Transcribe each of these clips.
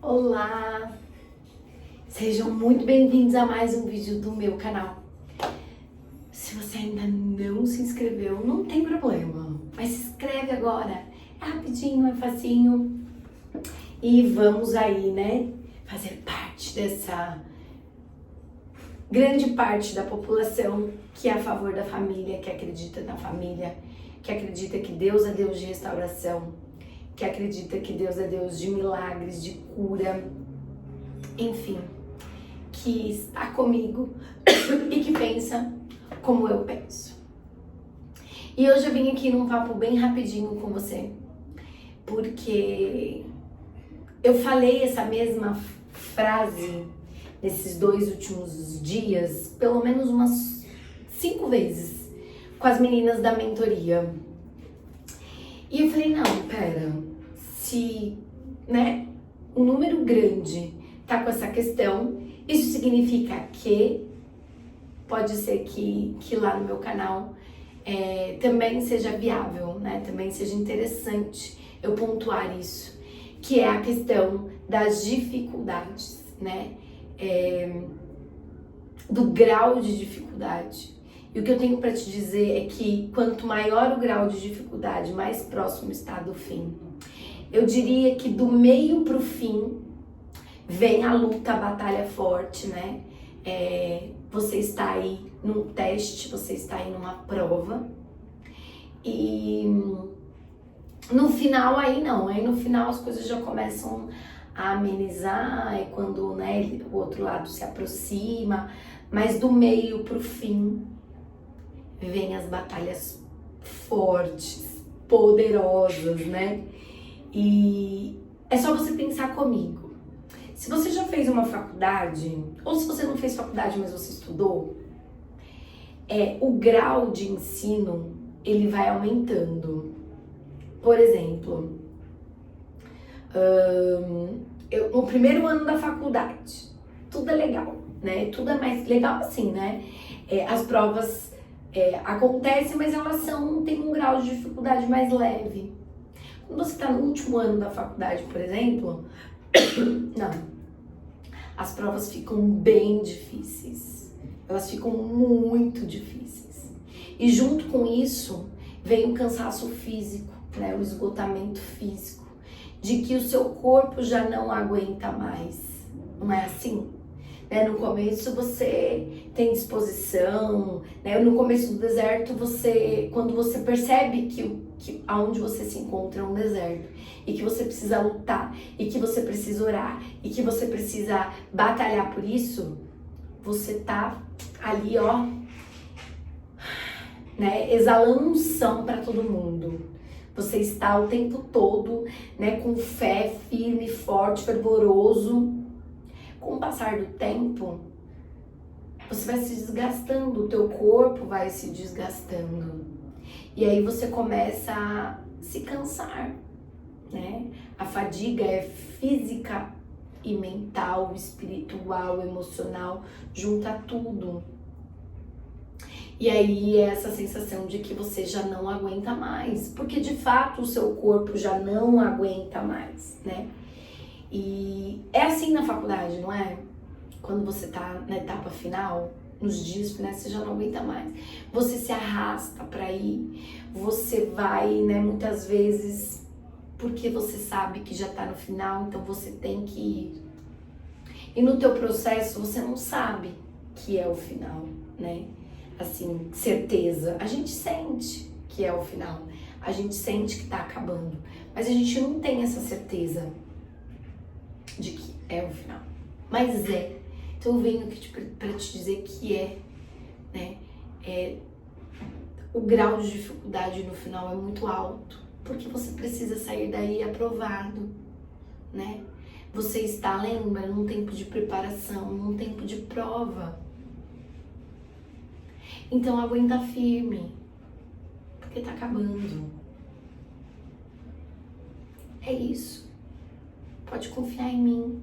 Olá! Sejam muito bem-vindos a mais um vídeo do meu canal. Se você ainda não se inscreveu, não tem problema, mas se inscreve agora. É rapidinho, é facinho. E vamos aí, né, fazer parte dessa grande parte da população que é a favor da família, que acredita na família, que acredita que Deus é Deus de restauração, que acredita que Deus é Deus de milagres, de cura, enfim, que está comigo e que pensa como eu penso. E hoje eu vim aqui num papo bem rapidinho com você, porque eu falei essa mesma frase nesses 2 últimos dias, pelo menos umas 5 vezes, com as meninas da mentoria. E eu falei, não, pera, se, né, um número grande tá com essa questão, isso significa que pode ser que lá no meu canal também seja viável, né, também seja interessante eu pontuar isso, que é a questão das dificuldades, né, do grau de dificuldade. E o que eu tenho para te dizer é que quanto maior o grau de dificuldade, mais próximo está do fim. Eu diria que do meio pro fim vem a luta, a batalha forte, né? Você está aí num teste, você está aí numa prova. E no final aí não, aí no final as coisas já começam a amenizar, é quando, né, o outro lado se aproxima, mas do meio pro fim vem as batalhas fortes, poderosas, né? E é só você pensar comigo. Se você já fez uma faculdade, ou se você não fez faculdade, mas você estudou, o grau de ensino, ele vai aumentando. Por exemplo, no primeiro ano da faculdade, tudo é legal, né? Tudo é mais legal assim, né? As provas acontecem, mas elas têm um grau de dificuldade mais leve. Quando você está no último ano da faculdade, por exemplo, não, as provas ficam bem difíceis, elas ficam muito difíceis. E junto com isso, vem o cansaço físico, né, o esgotamento físico, de que o seu corpo já não aguenta mais, não é assim? Né, no começo você tem disposição, né? No começo do deserto, quando você percebe que aonde você se encontra é um deserto, e que você precisa lutar, e que você precisa orar, e que você precisa batalhar por isso, você tá ali, ó, né, exalando unção para todo mundo. Você está o tempo todo, né, com fé, firme, forte, fervoroso. Com o passar do tempo, você vai se desgastando, o teu corpo vai se desgastando. E aí você começa a se cansar, né? A fadiga é física e mental, espiritual, emocional, junta tudo. E aí é essa sensação de que você já não aguenta mais, porque de fato o seu corpo já não aguenta mais, né? E é assim na faculdade, não é? Quando você tá na etapa final, nos dias finais, você já não aguenta mais. Você se arrasta pra ir, você vai, né, muitas vezes porque você sabe que já tá no final, então você tem que ir. E no teu processo, você não sabe que é o final, né? Assim, certeza. A gente sente que é o final, a gente sente que tá acabando, mas a gente não tem essa certeza de que é o final, mas é. Então eu venho aqui para te dizer que né? O grau de dificuldade no final é muito alto, porque você precisa sair daí aprovado, né? Você está, lembra, num tempo de preparação, num tempo de prova. Então aguenta firme, porque tá acabando. É isso. Pode confiar em mim.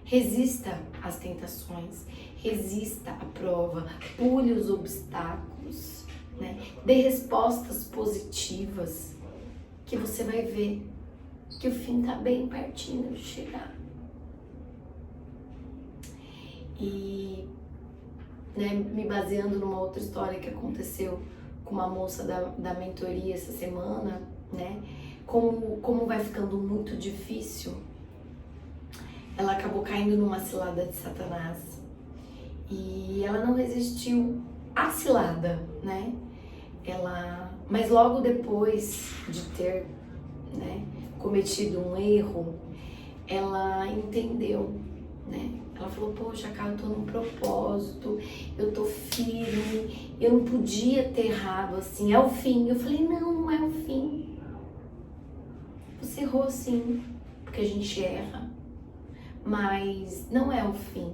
Resista às tentações, resista à prova, pule os obstáculos, né? Dê respostas positivas que você vai ver que o fim tá bem pertinho de chegar. E, né, me baseando numa outra história que aconteceu com uma moça da mentoria essa semana, né, como vai ficando muito difícil, ela acabou caindo numa cilada de Satanás. E ela não resistiu à cilada, né? Mas logo depois de ter, né, cometido um erro, ela entendeu, né? Ela falou, poxa, cara, eu tô num propósito, eu tô firme, eu não podia ter errado assim, é o fim. Eu falei, não é o fim. Você errou sim, porque a gente erra, mas não é o fim.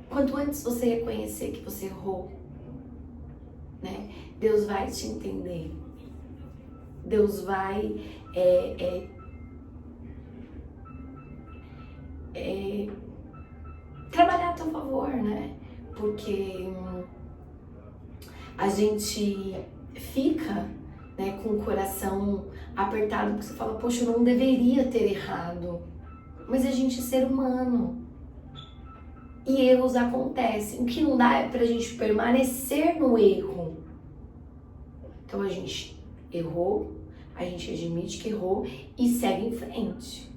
Quanto antes você reconhecer que você errou, né, Deus vai te entender. Deus vai trabalhar a teu favor, né? Porque a gente fica, né, com o coração apertado, porque você fala, poxa, eu não deveria ter errado. Mas a gente é ser humano. E erros acontecem. O que não dá é pra gente permanecer no erro. Então a gente errou, a gente admite que errou e segue em frente.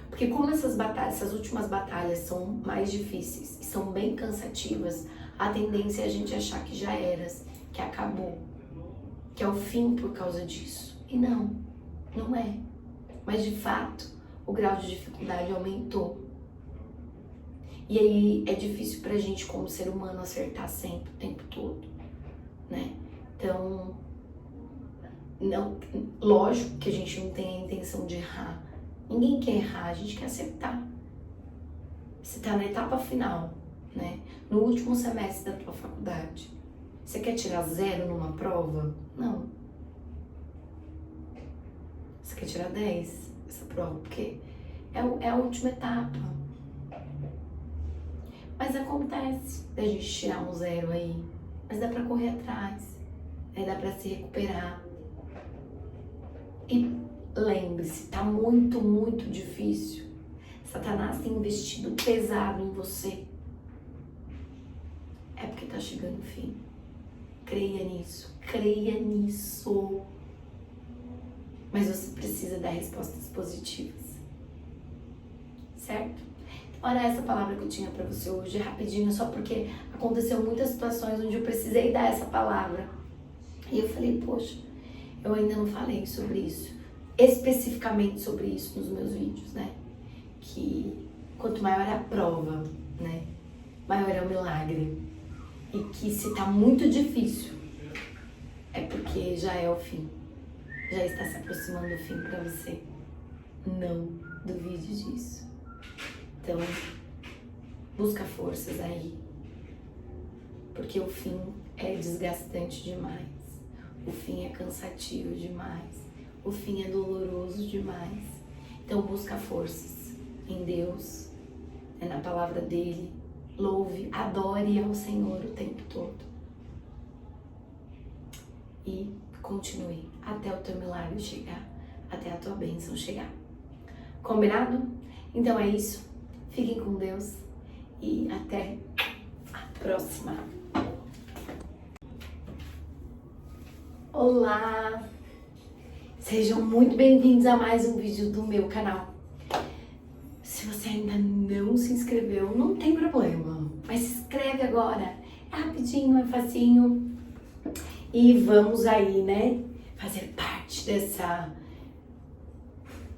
Porque como essas últimas batalhas são mais difíceis e são bem cansativas, a tendência é a gente achar que já era, que acabou, que é o fim por causa disso. E não é. Mas de fato, o grau de dificuldade aumentou. E aí é difícil pra gente como ser humano acertar sempre, o tempo todo, né? Então, não, lógico que a gente não tem a intenção de errar. Ninguém quer errar, a gente quer acertar. Você tá na etapa final, né? No último semestre da tua faculdade. Você quer tirar 0 numa prova? Não. Você quer tirar 10 nessa prova, porque é a última etapa. Mas acontece da gente tirar um 0 aí, mas dá pra correr atrás, né? Dá pra se recuperar. E lembre-se, tá muito, muito difícil. Satanás tem investido pesado em você. É porque tá chegando o fim. Creia nisso, creia nisso. Mas você precisa dar respostas positivas, certo? Olha essa palavra que eu tinha pra você hoje, rapidinho, só porque aconteceu muitas situações onde eu precisei dar essa palavra. E eu falei, poxa, eu ainda não falei sobre isso, especificamente sobre isso nos meus vídeos, né? Que quanto maior é a prova, né, maior é o milagre. E que se tá muito difícil, é porque já é o fim. Já está se aproximando do fim pra você. Não duvide disso. Então, busca forças aí, porque o fim é desgastante demais, o fim é cansativo demais, o fim é doloroso demais. Então, busca forças em Deus, na palavra dele, louve, adore ao Senhor o tempo todo e continue até o teu milagre chegar, até a tua bênção chegar. Combinado? Então é isso. Fiquem com Deus e até a próxima. Olá! Sejam muito bem-vindos a mais um vídeo do meu canal. Se você ainda não se inscreveu, não tem problema, mas se inscreve agora. É rapidinho, é facinho. E vamos aí, né, fazer parte dessa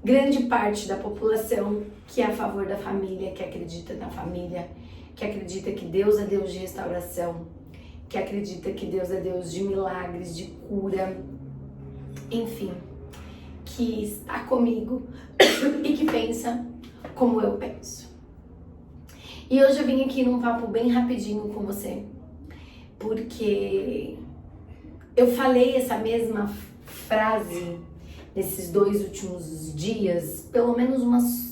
grande parte da população que é a favor da família, que acredita na família, que acredita que Deus é Deus de restauração, que acredita que Deus é Deus de milagres, de cura, enfim, que está comigo e que pensa como eu penso. E hoje eu vim aqui num papo bem rapidinho com você, porque eu falei essa mesma frase nesses 2 últimos dias, pelo menos umas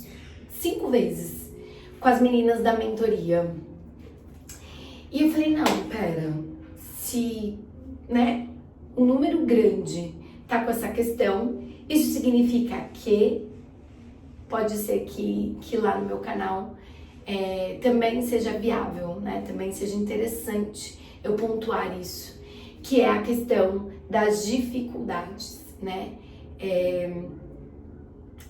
5 vezes, com as meninas da mentoria. E eu falei, não, pera, se, né, um número grande tá com essa questão, isso significa que pode ser que lá no meu canal também seja viável, né? Também seja interessante eu pontuar isso, que é a questão das dificuldades, né?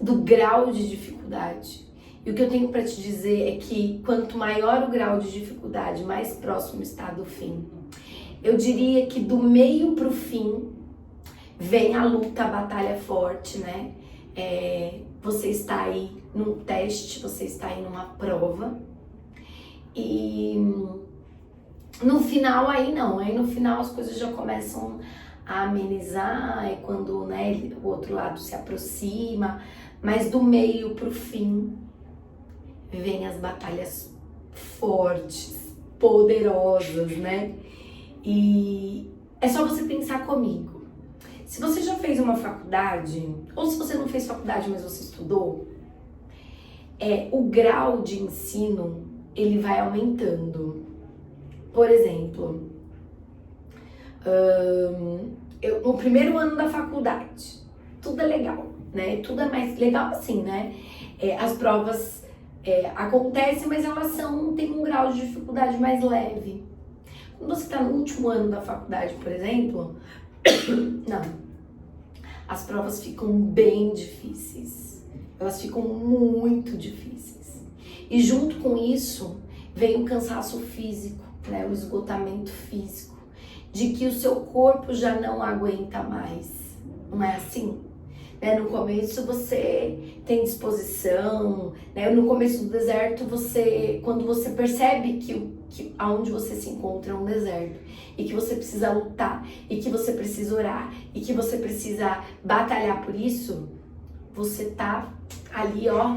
Do grau de dificuldade. E o que eu tenho para te dizer é que quanto maior o grau de dificuldade, mais próximo está do fim. Eu diria que do meio para o fim vem a luta, a batalha forte, né? Você está aí num teste, você está aí numa prova. E no final aí não, aí no final as coisas já começam a amenizar, é quando, né, o outro lado se aproxima, mas do meio pro fim vem as batalhas fortes, poderosas, né? E é só você pensar comigo. Se você já fez uma faculdade, ou se você não fez faculdade, mas você estudou, o grau de ensino, ele vai aumentando. Por exemplo, no primeiro ano da faculdade, tudo é legal, né? Tudo é mais legal assim, né? As provas acontecem, mas elas têm um grau de dificuldade mais leve. Quando você está no último ano da faculdade, por exemplo, não, as provas ficam bem difíceis. Elas ficam muito difíceis. E junto com isso, vem o cansaço físico, né? O esgotamento físico, de que o seu corpo já não aguenta mais. Não é assim? Né? No começo você tem disposição, né? No começo do deserto, quando você percebe que aonde você se encontra é um deserto, e que você precisa lutar, e que você precisa orar, e que você precisa batalhar por isso, você tá ali, ó,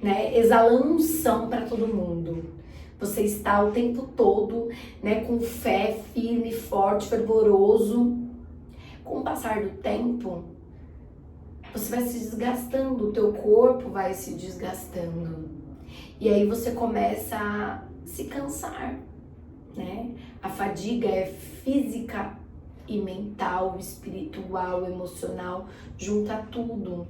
né, exalando unção para todo mundo. Você está o tempo todo, né, com fé, firme, forte, fervoroso. Com o passar do tempo, você vai se desgastando, o teu corpo vai se desgastando. E aí você começa a se cansar, né? A fadiga é física e mental, espiritual, emocional, junta tudo.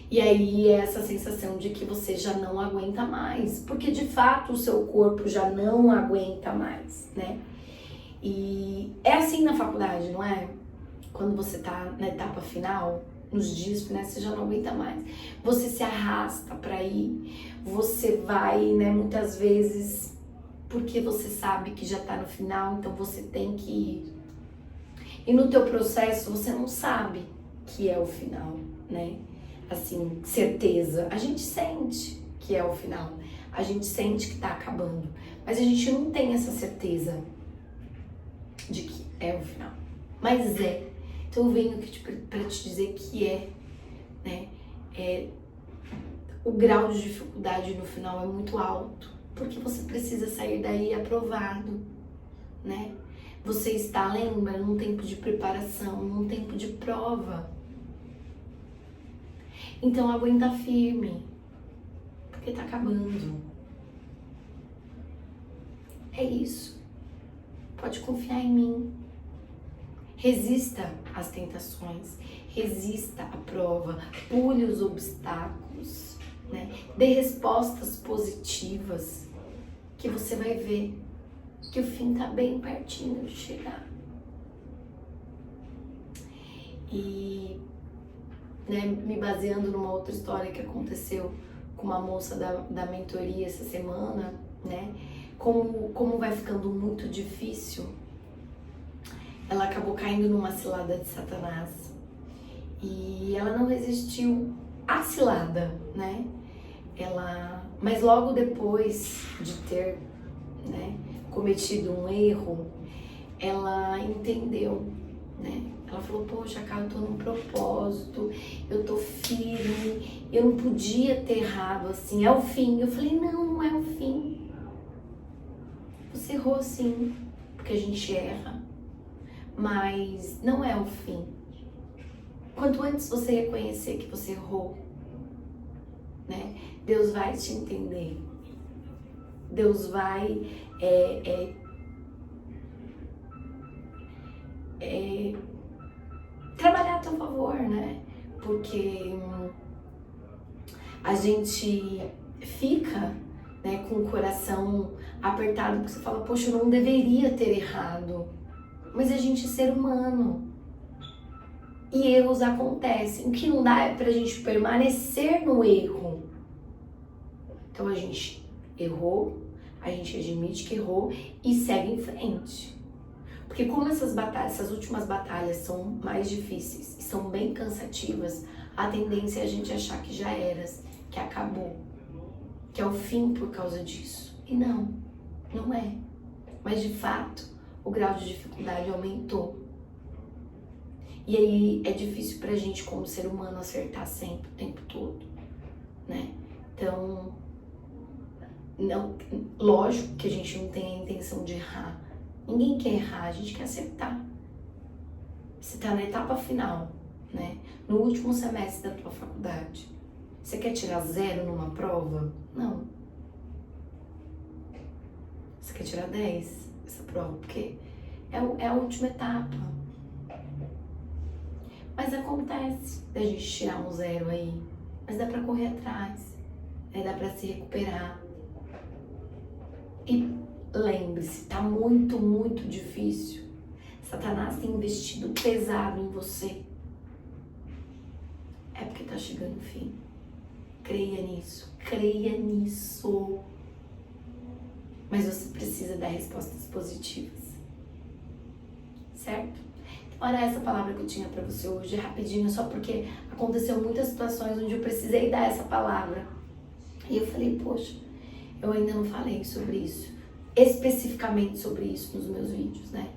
E aí é essa sensação de que você já não aguenta mais, porque de fato o seu corpo já não aguenta mais, né? E é assim na faculdade, não é? Quando você tá na etapa final, nos dias finais, você já não aguenta mais. Você se arrasta pra ir, você vai, né, muitas vezes, porque você sabe que já tá no final, então você tem que ir. E no teu processo, você não sabe que é o final, né? Assim, certeza. A gente sente que é o final, a gente sente que tá acabando, mas a gente não tem essa certeza de que é o final, mas é. Então eu venho aqui para te dizer que né? O grau de dificuldade no final é muito alto, porque você precisa sair daí aprovado, né? Você está, lembra, num tempo de preparação, num tempo de prova. Então aguenta firme, porque tá acabando. É isso. Pode confiar em mim. Resista às tentações, resista à prova, pule os obstáculos, né? Dê respostas positivas, que você vai ver que o fim tá bem pertinho de chegar. E, né, me baseando numa outra história que aconteceu com uma moça da mentoria essa semana, né? Como vai ficando muito difícil, ela acabou caindo numa cilada de Satanás. E ela não resistiu à cilada, né? Mas logo depois de ter, né, cometido um erro, ela entendeu, né? Ela falou, poxa, cara, eu tô num propósito, eu tô firme, eu não podia ter errado assim, é o fim. Eu falei, não é o fim. Você errou sim, porque a gente erra, mas não é o fim. Quanto antes você reconhecer que você errou, né, Deus vai te entender. Deus vai trabalhar a teu favor, né? porque a gente fica, né, com o coração apertado, porque você fala, poxa, eu não deveria ter errado. Mas a gente é ser humano. E erros acontecem. O que não dá é pra gente permanecer no erro. Então a gente errou, a gente admite que errou e segue em frente. Porque como essas batalhas, essas últimas batalhas são mais difíceis e são bem cansativas, a tendência é a gente achar que já era, que acabou, que é o fim por causa disso. E não, não é. Mas de fato, o grau de dificuldade aumentou. E aí é difícil pra gente como ser humano acertar sempre, o tempo todo, né? Então, não, lógico que a gente não tem a intenção de errar. Ninguém quer errar, a gente quer acertar. Você tá na etapa final, né? No último semestre da tua faculdade. Você quer tirar 0 numa prova? Não. Você quer tirar 10 essa prova, porque é a última etapa. Mas acontece da gente tirar um 0 aí. Mas dá pra correr atrás, né? Dá pra se recuperar. E lembre-se, tá muito, muito difícil. Satanás tem investido pesado em você. É porque tá chegando o fim. Creia nisso, creia nisso. Mas você precisa dar respostas positivas. Certo? Então era essa palavra que eu tinha pra você hoje, rapidinho, só porque aconteceu muitas situações onde eu precisei dar essa palavra. E eu falei, poxa, eu ainda não falei sobre isso, especificamente sobre isso nos meus vídeos, né?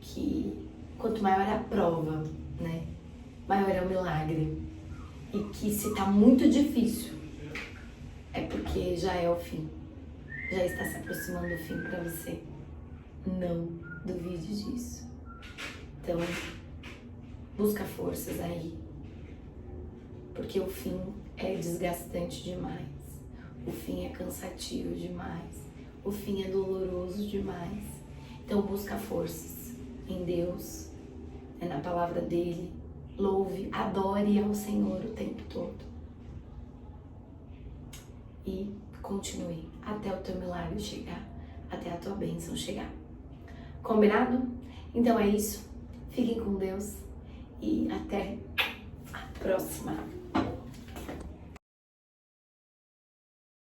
Que quanto maior é a prova, né? Maior é o milagre. E que se tá muito difícil, é porque já é o fim. Já está se aproximando do fim pra você. Não duvide disso. Então, busca forças aí. Porque o fim é desgastante demais. O fim é cansativo demais. O fim é doloroso demais. Então busca forças em Deus, na palavra dele. Louve, adore ao Senhor o tempo todo. E continue até o teu milagre chegar, até a tua bênção chegar. Combinado? Então é isso. Fiquem com Deus e até a próxima.